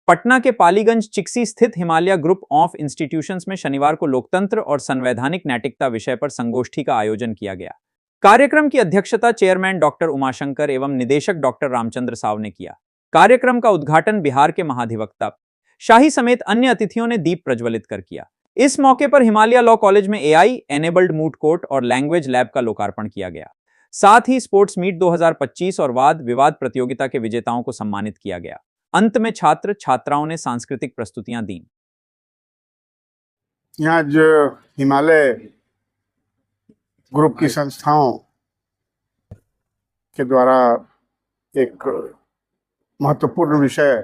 पटना के पालीगंज चिक्सी स्थित Himalaya group of institutions में शनिवार को लोकतंत्र और संवैधानिक नैतिकता विषय पर संगोष्ठी का आयोजन किया गया। कार्यक्रम की अध्यक्षता चेयरमैन डॉक्टर उमाशंकर एवं निदेशक डॉक्टर रामचंद्र साव ने किया। कार्यक्रम का उद्घाटन बिहार के महाधिवक्ता शाही समेत अन्य अतिथियों ने दीप प्रज्वलित कर किया। इस मौके पर हिमालय लॉ कॉलेज में एआई एनेबल्ड मूट कोर्ट और लैंग्वेज लैब का लोकार्पण किया गया। साथ ही स्पोर्ट्स मीट 2025 और वाद विवाद प्रतियोगिता के विजेताओं को सम्मानित किया गया। अंत में छात्र छात्राओं ने सांस्कृतिक प्रस्तुतियां दी। यहाँ जो हिमालय ग्रुप की संस्थाओं के द्वारा एक महत्वपूर्ण विषय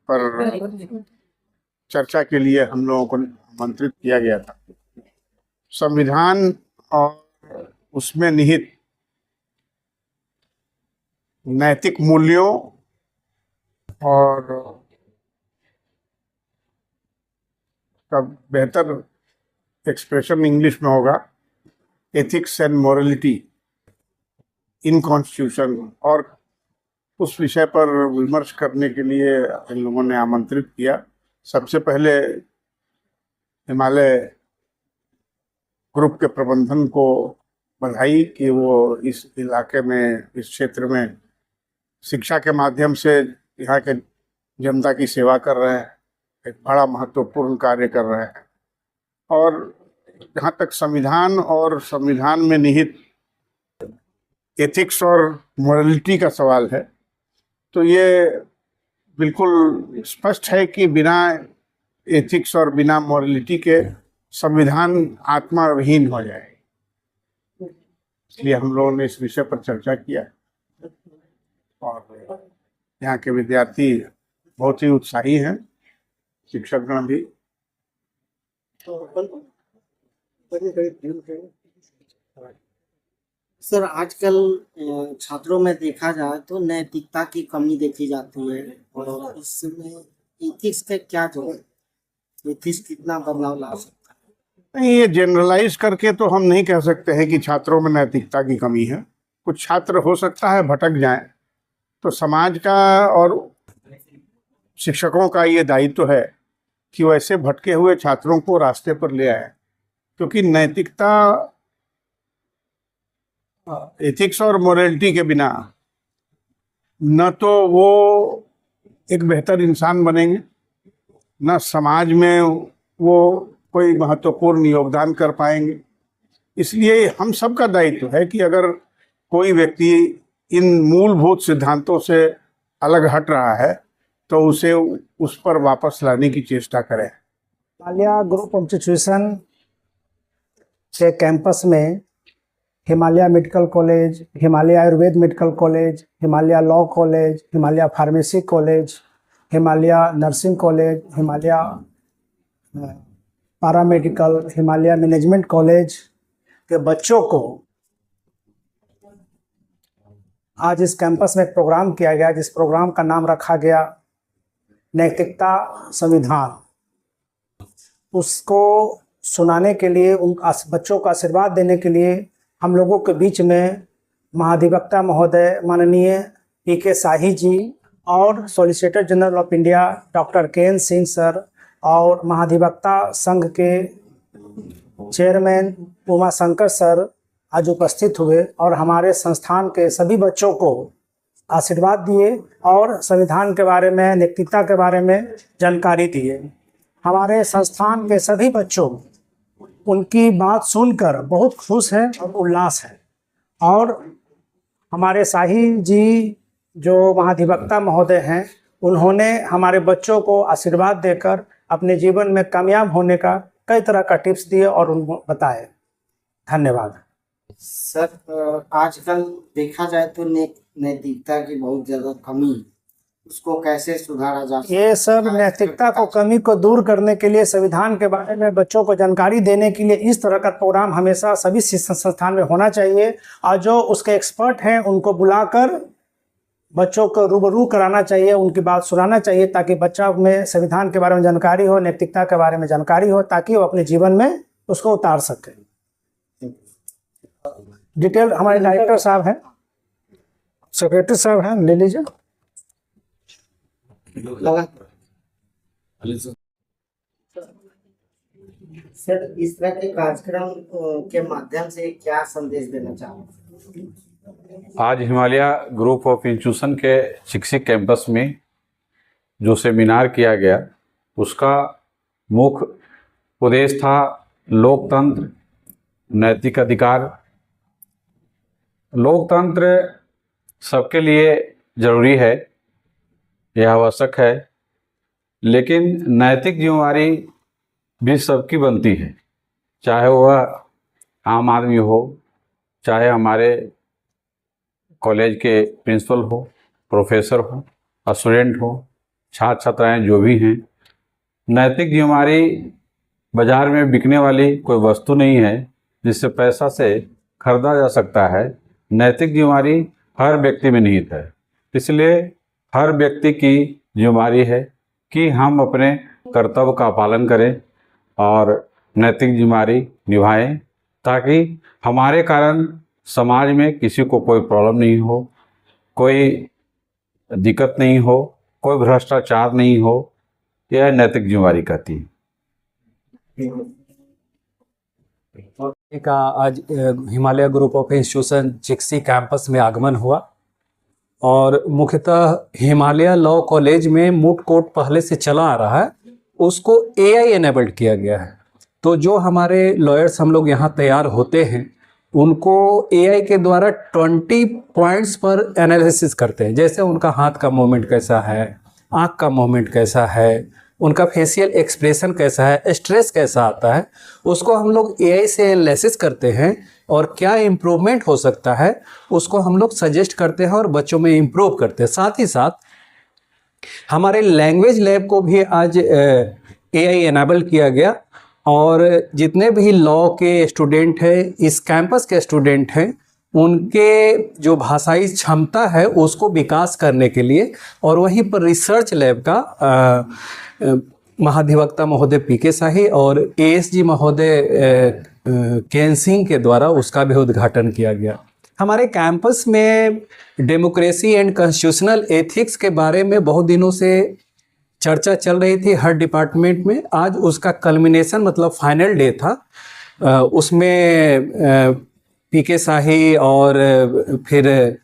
पर चर्चा के लिए हम लोगों को आमंत्रित किया गया था। संविधान और उसमें निहित नैतिक मूल्यों और का बेहतर एक्सप्रेशन इंग्लिश में होगा ethics and morality in constitution, और उस विषय पर विमर्श करने के लिए इन लोगों ने आमंत्रित किया। सबसे पहले हिमालय ग्रुप के प्रबंधन को बधाई कि वो इस इलाके में, इस क्षेत्र में शिक्षा के माध्यम से यहाँ के जनता की सेवा कर रहे हैं, एक बड़ा महत्वपूर्ण कार्य कर रहे हैं। और जहाँ तक संविधान और संविधान में निहित एथिक्स और मोरालिटी का सवाल है, तो ये बिल्कुल स्पष्ट है कि बिना एथिक्स और बिना मोरालिटी के संविधान आत्माविहीन हो जाए। इसलिए हम लोगों ने इस विषय पर चर्चा किया और यहाँ के विद्यार्थी बहुत ही उत्साही हैं, शिक्षकगण भी। सर, आजकल छात्रों में देखा जाए तो नैतिकता की कमी देखी जाती है, और इसमें एथिक्स का क्या जो है, एथिक्स कितना बदलाव ला सकता है? नहीं, ये जनरलाइज करके तो हम नहीं कह सकते हैं कि छात्रों में नैतिकता की कमी है। कुछ छात्र हो सकता है भटक जाएं, तो समाज का और शिक्षकों का ये दायित्व है कि वैसे भटके हुए छात्रों को रास्ते पर ले आए, क्योंकि नैतिकता, एथिक्स और मोरालिटी के बिना न तो वो एक बेहतर इंसान बनेंगे, न समाज में वो कोई महत्वपूर्ण योगदान कर पाएंगे। इसलिए हम सबका दायित्व है कि अगर कोई व्यक्ति इन मूलभूत सिद्धांतों से अलग हट रहा है तो उसे उस पर वापस लाने की चेष्टा करें। हिमालय ग्रुप इंस्टीट्यूशन के कैंपस में Himalaya medical college, Himalaya Ayurveda medical college, Himalaya law college, Himalaya pharmacy college, Himalaya nursing college, Himalaya paramedical, Himalaya management college के बच्चों को आज इस कैंपस में एक प्रोग्राम किया गया, जिस प्रोग्राम का नाम रखा गया नैतिकता संविधान। उसको सुनाने के लिए, उन बच्चों को आशीर्वाद देने के लिए हम लोगों के बीच में महाधिवक्ता महोदय माननीय पीके शाही जी और solicitor general of India doctor K. N.. Singh sir और महाधिवक्ता संघ के चेयरमैन उमाशंकर सर आज उपस्थित हुए और हमारे संस्थान के सभी बच्चों को आशीर्वाद दिए और संविधान के बारे में, नैतिकता के बारे में जानकारी दिए। हमारे संस्थान के सभी बच्चों उनकी बात सुनकर बहुत खुश हैं और उल्लास है। और हमारे शाही जी जो महाधिवक्ता महोदय हैं, उन्होंने हमारे बच्चों को आशीर्वाद देकर अपने जीवन में कामयाब होने का कई तरह का टिप्स दिए और उनको बताए। धन्यवाद। सर, आजकल देखा जाए तो नैतिकता की बहुत ज़्यादा कमी, उसको कैसे सुधारा जा सकता है? ये सब नैतिकता को कमी को दूर करने के लिए, संविधान के बारे में बच्चों को जानकारी देने के लिए इस तरह का प्रोग्राम हमेशा सभी शिक्षण संस्थान में होना चाहिए, और जो उसके एक्सपर्ट हैं उनको बुलाकर बच्चों को रूबरू कराना चाहिए, उनकी बात सुनाना चाहिए, ताकि बच्चा में संविधान के बारे में जानकारी हो, नैतिकता के बारे में जानकारी हो, ताकि वो अपने जीवन में उसको उतार सके। डिटेल हमारे डायरेक्टर साहब हैं, सेक्रेटरी साहब हैं, ले लीजिए। लगा। सर, इस तरह के कार्यक्रम के माध्यम से क्या संदेश देना चाहोगे? आज हिमालय ग्रुप ऑफ इंस्टीट्यूशन के चिक्सी कैंपस में जो सेमिनार किया गया, उसका मुख्य उद्देश्य था लोकतंत्र, नैतिक अधिकार। लोकतंत्र सबके लिए ज़रूरी है, यह आवश्यक है, लेकिन नैतिक जिम्मेदारी भी सबकी बनती है, चाहे वह आम आदमी हो, चाहे हमारे कॉलेज के प्रिंसिपल हो, प्रोफेसर हो, स्टूडेंट हो, छात्र छात्राएं जो भी हैं। नैतिक जिम्मेदारी बाज़ार में बिकने वाली कोई वस्तु नहीं है जिससे पैसा से खरीदा जा सकता है। नैतिक जिम्मेदारी हर व्यक्ति में निहित है, इसलिए हर व्यक्ति की जिम्मेदारी है कि हम अपने कर्तव्य का पालन करें और नैतिक जिम्मेदारी निभाएं, ताकि हमारे कारण समाज में किसी को कोई प्रॉब्लम नहीं हो, कोई दिक्कत नहीं हो, कोई भ्रष्टाचार नहीं हो। यह नैतिक जिम्मेदारी कहती है। का आज Himalaya group of institution Chiksi campus में आगमन हुआ और मुख्यतः हिमालय लॉ कॉलेज में मूट कोर्ट पहले से चला आ रहा है, उसको AI एनेबल्ड किया गया है। तो जो हमारे लॉयर्स हम लोग यहाँ तैयार होते हैं, उनको AI के द्वारा 20 पॉइंट्स पर एनालिसिस करते हैं, जैसे उनका हाथ का मूवमेंट कैसा है, आँख का मूवमेंट कैसा है, उनका फेशियल एक्सप्रेशन कैसा है, स्ट्रेस कैसा आता है, उसको हम लोग AI से एनालिसिस करते हैं और क्या इम्प्रूवमेंट हो सकता है उसको हम लोग सजेस्ट करते हैं और बच्चों में इम्प्रूव करते हैं। साथ ही साथ हमारे लैंग्वेज लैब को भी आज AI एनेबल किया गया और जितने भी लॉ के स्टूडेंट हैं, इस कैंपस के स्टूडेंट हैं, उनके जो भाषाई क्षमता है उसको विकास करने के लिए और वहीं पर रिसर्च लैब का महाधिवक्ता महोदय PK शाही और ASG महोदय केएन सिंह के द्वारा उसका भी उद्घाटन किया गया। हमारे कैंपस में डेमोक्रेसी एंड कॉन्स्टिट्यूशनल एथिक्स के बारे में बहुत दिनों से चर्चा चल रही थी हर डिपार्टमेंट में। आज उसका कल्मिनेशन मतलब फाइनल डे था। उसमें PK शाही और फिर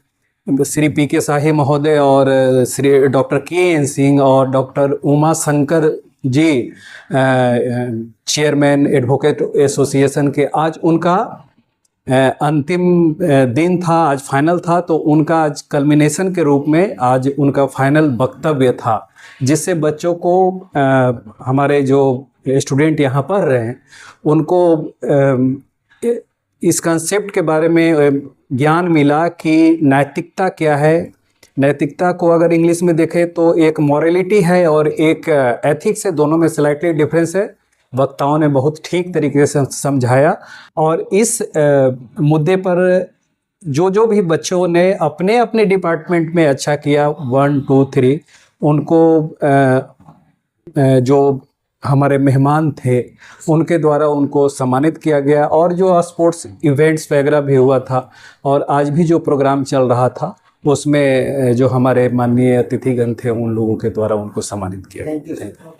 श्री PK शाही महोदय और श्री डॉक्टर केएन सिंह और doctor Uma Shankar ji chairman advocate association के, आज उनका अंतिम दिन था, आज फाइनल था। तो उनका आज कल्मिनेशन के रूप में आज उनका फाइनल वक्तव्य था, जिससे बच्चों को हमारे जो स्टूडेंट यहाँ पढ़ रहे हैं उनको इस कंसेप्ट के बारे में ज्ञान मिला कि नैतिकता क्या है। नैतिकता को अगर इंग्लिश में देखें तो एक मॉरलिटी है और एक एथिक्स है, दोनों में स्लाइटली डिफरेंस है। वक्ताओं ने बहुत ठीक तरीके से समझाया और इस मुद्दे पर जो भी बच्चों ने अपने अपने डिपार्टमेंट में अच्छा किया 1, 2, 3, उनको जो हमारे मेहमान थे उनके द्वारा उनको सम्मानित किया गया। और जो स्पोर्ट्स इवेंट्स वगैरह भी हुआ था और आज भी जो प्रोग्राम चल रहा था उसमें जो हमारे माननीय अतिथिगण थे उन लोगों के द्वारा उनको सम्मानित किया गया।